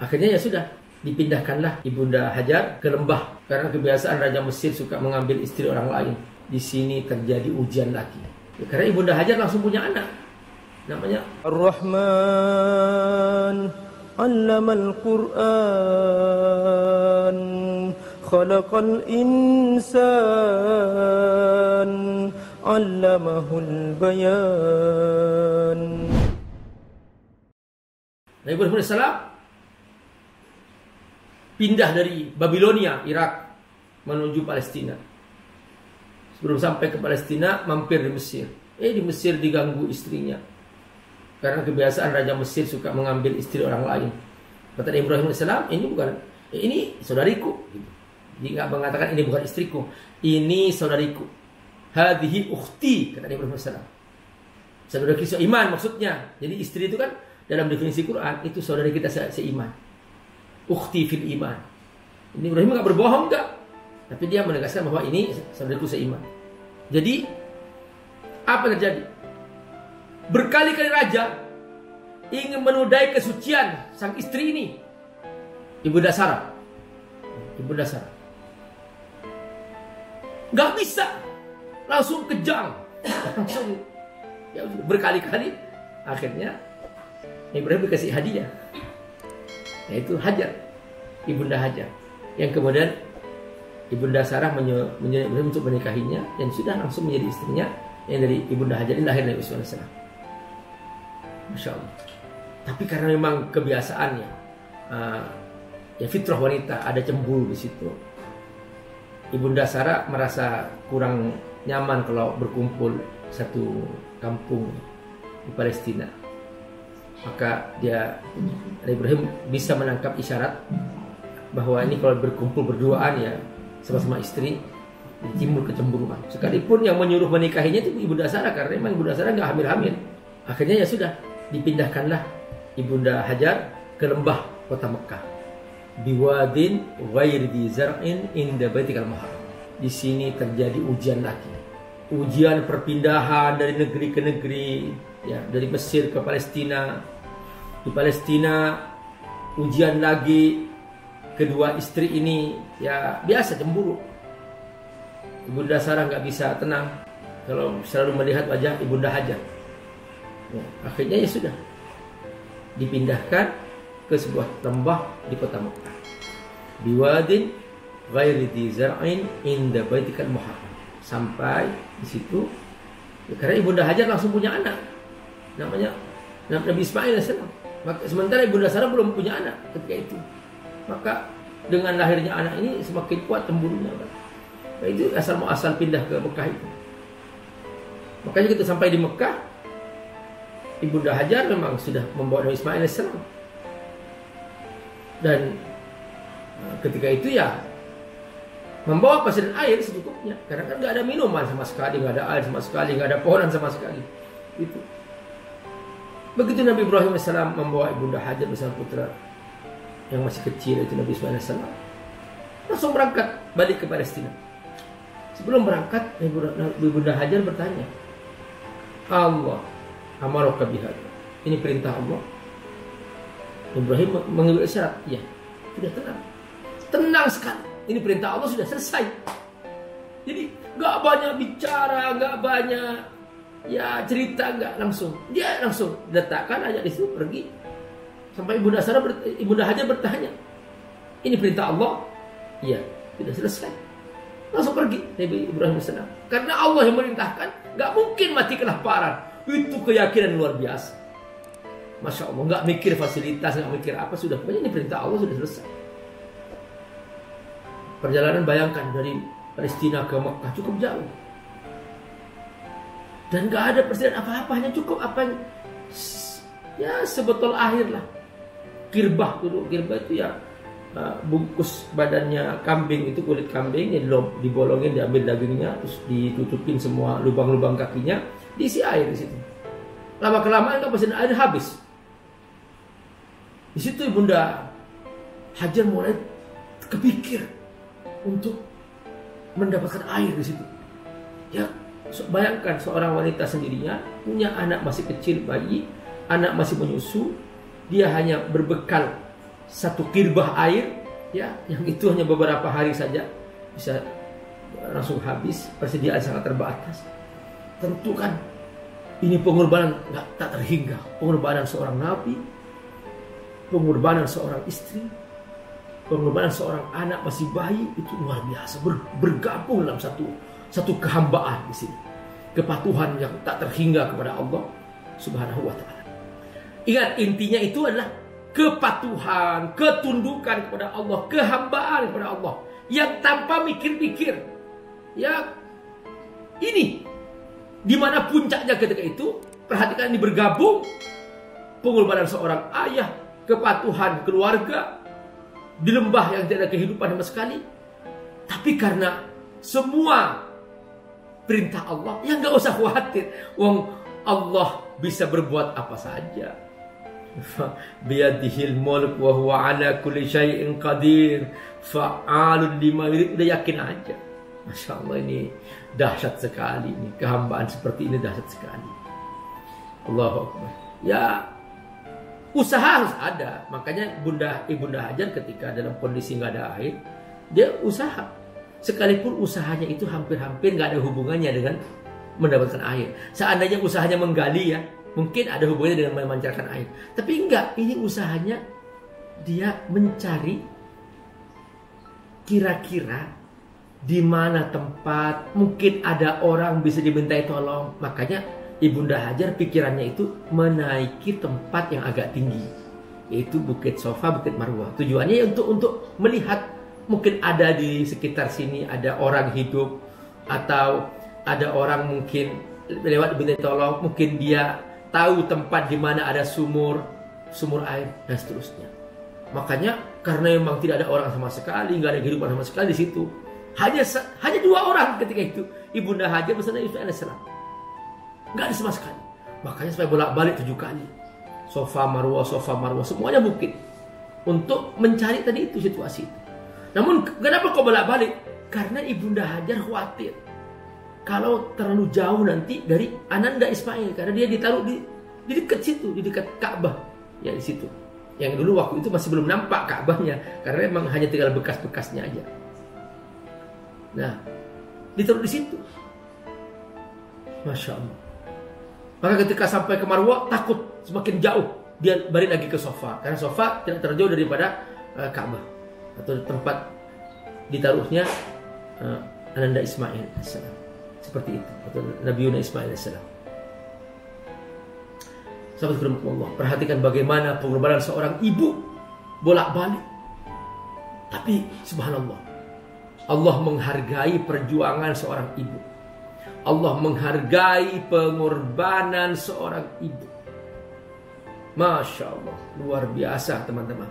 Akhirnya ya sudah, dipindahkanlah Ibunda Hajar ke lembah karena kebiasaan Raja Mesir suka mengambil istri orang lain. Di sini terjadi ujian lagi. Ya, karena Ibunda Hajar langsung punya anak. Namanya Ar-Rahman 'allamal Qur'an khalaqal insan 'allamahul bayan. Nabi Ibrahim AS pindah dari Babilonia, Irak, menuju Palestina. Sebelum sampai ke Palestina, mampir di Mesir. Di Mesir diganggu istrinya. Karena kebiasaan Raja Mesir suka mengambil istri orang lain. Kata Ibrahim AS, ini saudariku. Dia nggak mengatakan ini bukan istriku, ini saudariku. Hadhihi ukhti, kata Ibrahim AS. Saudara kita seiman maksudnya. Jadi istri itu kan dalam definisi Quran itu saudara kita seiman. Ukhti fil iman. Ini Ibrahim nggak berbohong nggak, tapi dia menegaskan bahwa ini saudaraku seiman. Jadi apa terjadi? Berkali-kali raja ingin menodai kesucian sang istri ini, Ibunda Sarah. Nggak bisa, langsung kejang, langsung ya berkali-kali. Akhirnya Ibrahim dikasih hadiah, yaitu Hajar, Ibunda Hajar, yang kemudian Ibunda Sarah menyuruh Ibrahim untuk menikahinya, dan sudah langsung menjadi istrinya. Yang dari Ibunda Hajar ini lahir Nabi SAW. Masya Allah. Tapi karena memang kebiasaannya, ya fitrah wanita, ada cemburu di situ. Ibunda Sarah merasa kurang nyaman kalau berkumpul satu kampung di Palestina. Maka Ibrahim bisa menangkap isyarat bahwa ini kalau berkumpul berduaan ya sama-sama istri, timbul kecemburuan. Sekalipun yang menyuruh menikahinya itu Ibunda Sarah, karena memang Ibunda Sarah nggak hamil-hamil. Akhirnya ya sudah, dipindahkanlah Ibunda Hajar ke lembah kota Mekah. Biwadin ghairi dzi zar'in inda baitikal muharram. Di sini terjadi ujian lagi. Ujian perpindahan dari negeri ke negeri, ya, dari Mesir ke Palestina. Di Palestina ujian lagi, kedua istri ini ya biasa cemburu. Ibunda Sarah nggak bisa tenang kalau selalu melihat wajah Ibunda Hajar. Ya, akhirnya ya sudah, dipindahkan ke sebuah lembah di kota Mekah. Biwadin ghairi dzi zar'in inda baitikal muharram. Sampai di situ, ya, karena Ibunda Hajar langsung punya anak, namanya Nabi Ismail AS. Sementara Ibunda Sarah belum punya anak ketika itu. Maka dengan lahirnya anak ini semakin kuat cemburunya. Nah, itu asal muasal pindah ke Mekah itu. Makanya kita sampai di Mekah, Ibunda Hajar memang sudah membawa Nabi Ismail AS. Dan ketika itu ya membawa pasir air secukupnya, karena kan nggak ada minuman sama sekali, nggak ada air sama sekali, nggak ada pohonan sama sekali. Itu. Begitu Nabi Ibrahim AS membawa Ibunda Hajar bersama putra yang masih kecil itu Nabi Ismail AS, langsung berangkat balik ke Palestina. Sebelum berangkat, Ibunda Hajar bertanya, Allah amaraka bihadza, ini perintah Allah? Ibrahim mengambil isyarat, ya, sudah tenang sekali, ini perintah Allah, sudah selesai. Jadi nggak banyak bicara, nggak banyak ya cerita, nggak, langsung dia langsung letakkan aja di situ, pergi. Sampai Ibunda Hajar bertanya, ini perintah Allah? Iya, sudah selesai. Langsung pergi Nabi Ibrahim AS. Karena Allah yang merintahkan, nggak mungkin mati kelaparan. Itu keyakinan luar biasa. Masya Allah, nggak mikir fasilitas, nggak mikir apa, sudah pokoknya ini perintah Allah, sudah selesai. Perjalanan bayangkan dari Palestina ke Mekah cukup jauh. Dan nggak ada persediaan apa-apa, hanya cukup apa ya sebotol air lah. Kirbah dulu, kirbah itu ya bungkus badannya kambing, itu kulit kambing yang dibolongin, diambil dagingnya, terus ditutupin semua lubang-lubang kakinya, diisi air di situ. Lama kelamaan kan persediaan air habis. Di situ Ibunda Hajar mulai kepikir untuk mendapatkan air di situ. Ya, bayangkan seorang wanita sendirinya punya anak masih kecil, bayi, anak masih menyusu, dia hanya berbekal satu kirbah air, ya, yang itu hanya beberapa hari saja bisa langsung habis, persediaan sangat terbatas. Tentu kan ini pengorbanan tak terhingga, pengorbanan seorang nabi, pengorbanan seorang istri, pengorbanan seorang anak masih bayi, itu luar biasa, bergabung dalam satu kehambaan di sini, kepatuhan yang tak terhingga kepada Allah Subhanahu wa taala. Ingat, intinya itu adalah kepatuhan, ketundukan kepada Allah, kehambaan kepada Allah yang tanpa mikir-mikir. Ya, ini di mana puncaknya ketika itu, perhatikan, ini bergabung pengorbanan seorang ayah, kepatuhan keluarga di lembah yang tidak ada kehidupan sama sekali. Tapi karena semua perintah Allah, ya nggak usah khawatir. Wong Allah bisa berbuat apa saja. Biyadihil mulk wa huwa ala kulli syai'in qadir fa'alun lima yurid. Udah yakin aja. Masya Allah, ini dahsyat sekali, ini kehambaan seperti ini dahsyat sekali. Allahu Akbar. Ya, usaha harus ada. Makanya Ibunda Hajar ketika dalam kondisi nggak ada air, dia usaha. Sekalipun usahanya itu hampir-hampir nggak ada hubungannya dengan mendapatkan air. Seandainya usahanya menggali, ya, mungkin ada hubungannya dengan memancarkan air. Tapi enggak, ini usahanya dia mencari kira-kira di mana tempat mungkin ada orang bisa dimintai tolong. Makanya Ibunda Hajar pikirannya itu menaiki tempat yang agak tinggi, yaitu Bukit Sofa, Bukit Marwah. Tujuannya untuk melihat mungkin ada di sekitar sini ada orang hidup, atau ada orang mungkin lewat dimintai tolong, mungkin dia tahu tempat di mana ada sumur air dan seterusnya. Makanya karena memang tidak ada orang sama sekali, nggak ada kehidupan sama sekali di situ. Hanya 2 orang ketika itu, Ibunda Hajar bersama Yusuf alaihissalam. Nggak ada sama sekali. Makanya sampai bolak-balik 7 kali. Sofa Marwah, semuanya bukit. Untuk mencari tadi itu situasi itu. Namun kenapa kok bolak-balik? Karena Ibunda Hajar khawatir kalau terlalu jauh nanti dari Ananda Ismail, karena dia ditaruh di dekat situ, di dekat Ka'bah, ya di situ. Yang dulu waktu itu masih belum nampak Ka'bahnya, karena memang hanya tinggal bekas-bekasnya aja. Nah, ditaruh di situ. Masya Allah. Maka ketika sampai ke Marwah, takut semakin jauh, dia balik lagi ke Sofa, karena Sofa tidak terjauh daripada Ka'bah atau tempat ditaruhnya Ananda Ismail alaihissalam. Seperti itu, atau Nabi Yunus Ismail alaihissalam. Sahabat Allah, perhatikan bagaimana pengorbanan seorang ibu bolak-balik. Tapi subhanallah, Allah menghargai perjuangan seorang ibu. Allah menghargai pengorbanan seorang ibu. Masya Allah, luar biasa teman-teman.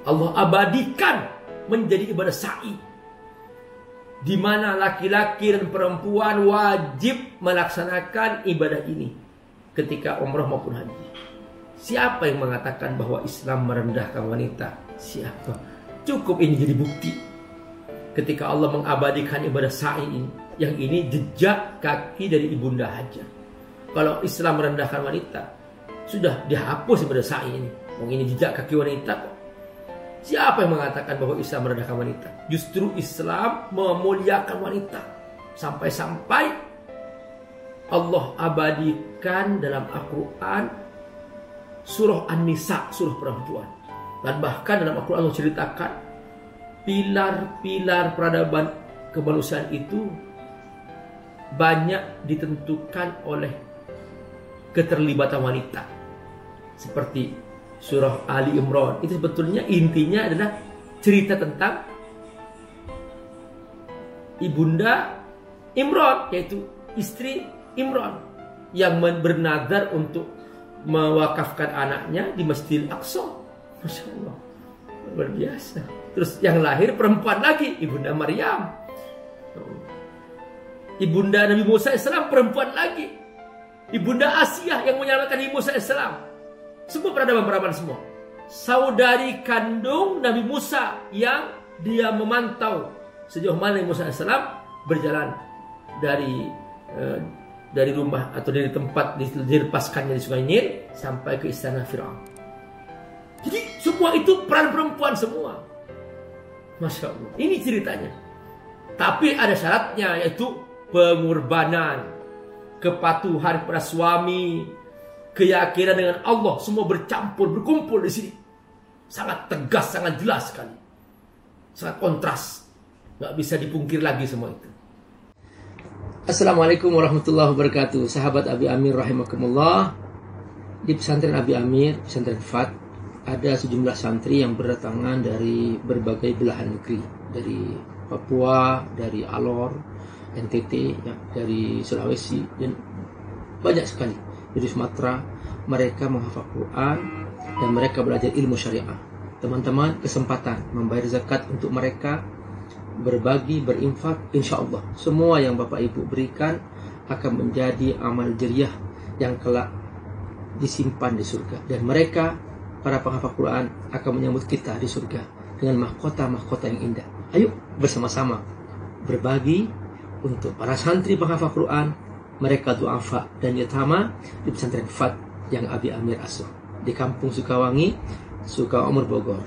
Allah abadikan menjadi ibadah sa'i, di mana laki-laki dan perempuan wajib melaksanakan ibadah ini ketika umrah maupun haji. Siapa yang mengatakan bahwa Islam merendahkan wanita? Siapa? Cukup ini jadi bukti. Ketika Allah mengabadikan ibadah sa'i ini, yang ini jejak kaki dari Ibunda Hajar. Kalau Islam merendahkan wanita, sudah dihapus ibadah sa'i ini. Ini jejak kaki wanita kok. Siapa yang mengatakan bahwa Islam merendahkan wanita? Justru Islam memuliakan wanita. Sampai-sampai Allah abadikan dalam Al-Quran surah An-Nisa, surah perempuan. Dan bahkan dalam Al-Quran Allah ceritakan pilar-pilar peradaban kemanusiaan itu banyak ditentukan oleh keterlibatan wanita. Seperti surah Ali Imran, itu sebetulnya intinya adalah cerita tentang Ibunda Imran, yaitu istri Imran yang bernazar untuk mewakafkan anaknya di Masjidil Aqsa. Masya Allah, luar biasa. Terus yang lahir perempuan lagi, Ibunda Maryam. Ibunda Nabi Musa AS perempuan lagi. Ibunda Asia yang menyelamatkan Nabi Musa AS. Semua peradaban semua. Saudari kandung Nabi Musa yang dia memantau sejauh mana Nabi Musa AS berjalan dari rumah atau dari tempat dilepaskannya di Sungai Nil sampai ke istana Firaun. Jadi semua itu peran perempuan semua. Masya Allah. Ini ceritanya. Tapi ada syaratnya, yaitu pengorbanan, kepatuhan kepada suami, keyakinan dengan Allah, semua bercampur, berkumpul di sini. Sangat tegas, sangat jelas sekali. Sangat kontras. Nggak bisa dipungkir lagi semua itu. Assalamualaikum warahmatullahi wabarakatuh. Sahabat Abi Amir rahimakumullah. Di pesantren Abi Amir, pesantren FAT, ada sejumlah santri yang berdatangan dari berbagai belahan negeri. Dari Papua, dari Alor, NTT, ya, dari Sulawesi, dan banyak sekali. Dari Sumatera, mereka menghafal Quran dan mereka belajar ilmu syariah. Teman-teman, kesempatan membayar zakat untuk mereka, berbagi, berinfak, insya Allah semua yang Bapak Ibu berikan akan menjadi amal jariah yang kelak disimpan di surga. Dan mereka, para penghafal Quran, akan menyambut kita di surga dengan mahkota-mahkota yang indah. Ayo bersama-sama berbagi untuk para santri penghafal Quran, mereka du'afa dan yatama di pesantren FAT yang Abi Amir asuh di Kampung Sukawangi, Sukaumur, Bogor.